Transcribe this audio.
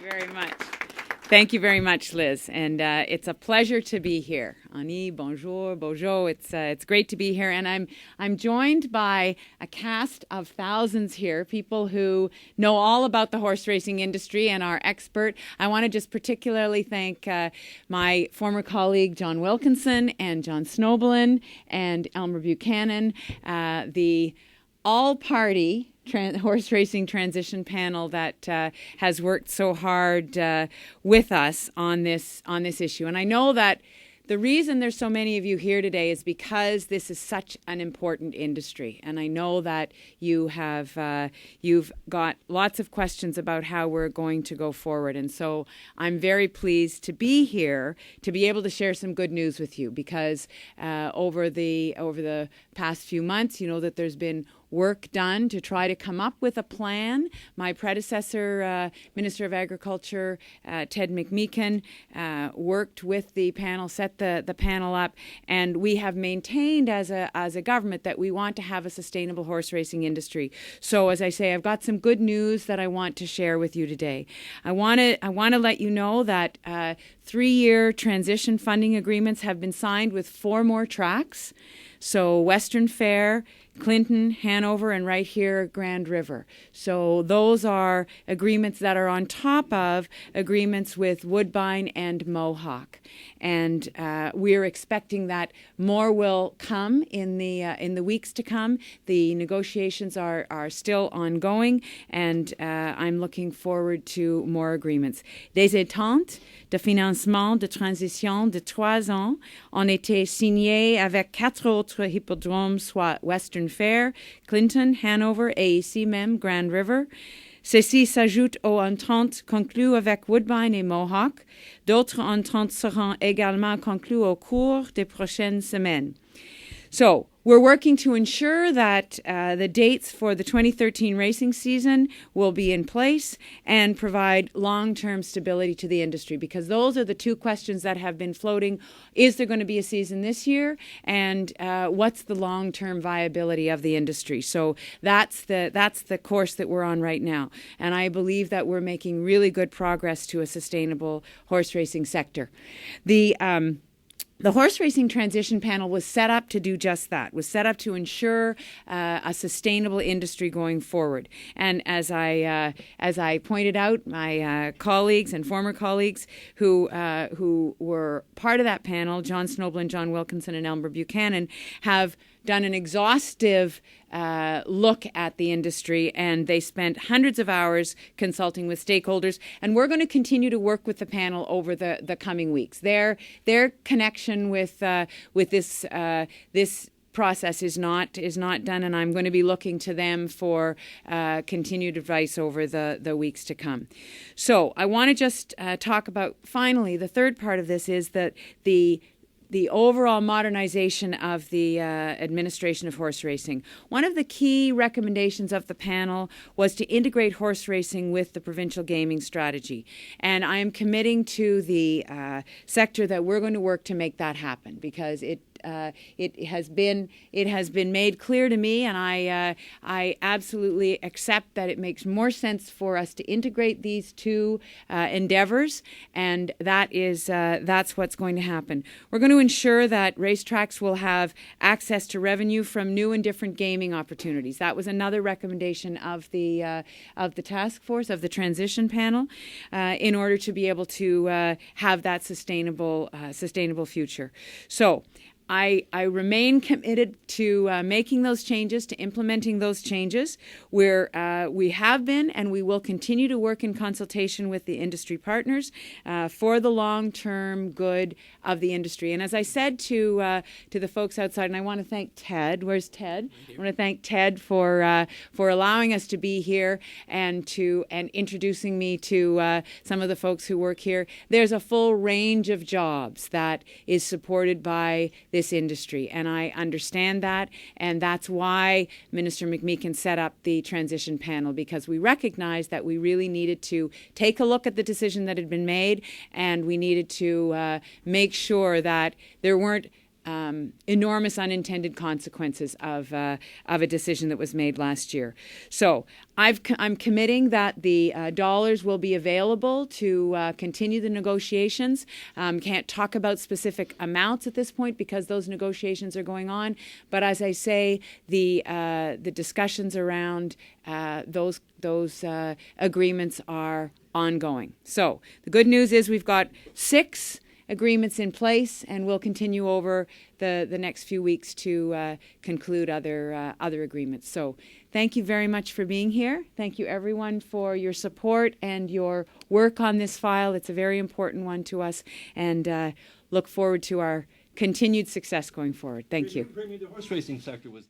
very much. Thank you very much, Liz. And it's a pleasure to be here. Ani, bonjour, bonjour. It's great to be here. And I'm joined by a cast of thousands here, people who know all about the horse racing industry and are expert. I want to just particularly thank my former colleague, John Wilkinson, and John Snobelin, and Elmer Buchanan, the all-party horse racing transition panel that has worked so hard with us on this issue. And I know that the reason there's so many of you here today is because this is such an important industry. And I know that you've got lots of questions about how we're going to go forward. And so I'm very pleased to be here to be able to share some good news with you, because over the past few months, you know that there's been work done to try to come up with a plan. My predecessor, Minister of Agriculture, Ted McMeekin, worked with the panel, set the panel up, and we have maintained as a government that we want to have a sustainable horse racing industry. So as I say, I've got some good news that I want to share with you today. I want to let you know that 3-year transition funding agreements have been signed with 4 more tracks. So Western Fair, Clinton, Hanover, and right here, Grand River. So those are agreements that are on top of agreements with Woodbine and Mohawk. And we're expecting that more will come in the weeks to come. The negotiations are still ongoing, and I'm looking forward to more agreements. Des ententes de financement de transition de 3 ans ont été signées avec 4 autres hippodromes, soit Western Fair, Clinton, Hanover et ici même Grand River. Ceci s'ajoute aux ententes conclues avec Woodbine et Mohawk. D'autres ententes seront également conclues au cours des prochaines semaines. So we're working to ensure that the dates for the 2013 racing season will be in place and provide long-term stability to the industry, because those are the 2 questions that have been floating. Is there going to be a season this year? And what's the long-term viability of the industry? So that's the course that we're on right now. And I believe that we're making really good progress to a sustainable horse racing sector. The Horse Racing Transition Panel was set up to do just that, was set up to ensure a sustainable industry going forward. And as I pointed out, my colleagues and former colleagues who were part of that panel, John Snobelin, John Wilkinson, and Elmer Buchanan, have done an exhaustive look at the industry, and they spent hundreds of hours consulting with stakeholders, and we're going to continue to work with the panel over the coming weeks. Their connection with this process is not done, and I'm going to be looking to them for continued advice over the weeks to come. So I want to just talk about, finally, the third part of this is that the overall modernization of the administration of horse racing. One of the key recommendations of the panel was to integrate horse racing with the provincial gaming strategy. And I am committing to the sector that we're going to work to make that happen, because it has been made clear to me, and I absolutely accept that it makes more sense for us to integrate these 2 endeavors, and that's what's going to happen. We're going to ensure that racetracks will have access to revenue from new and different gaming opportunities. That was another recommendation of the task force, of the transition panel, in order to be able to have that sustainable future. So I remain committed to making those changes, to implementing those changes. We have been and we will continue to work in consultation with the industry partners for the long-term good of the industry. And as I said to the folks outside, and I want to thank Ted. Where's Ted? I want to thank Ted for allowing us to be here and introducing me to some of the folks who work here. There's a full range of jobs that is supported by this industry, and I understand that, and that's why Minister McMeekin set up the transition panel, because we recognized that we really needed to take a look at the decision that had been made, and we needed to make sure that there weren't enormous unintended consequences of a decision that was made last year. So I'm committing that the dollars will be available to continue the negotiations. Can't talk about specific amounts at this point because those negotiations are going on. But as I say, the discussions around those agreements are ongoing. So the good news is we've got 6 agreements in place, and we'll continue over the next few weeks to conclude other agreements. So thank you very much for being here. Thank you, everyone, for your support and your work on this file. It's a very important one to us, and look forward to our continued success going forward. Thank you. The horse racing sector was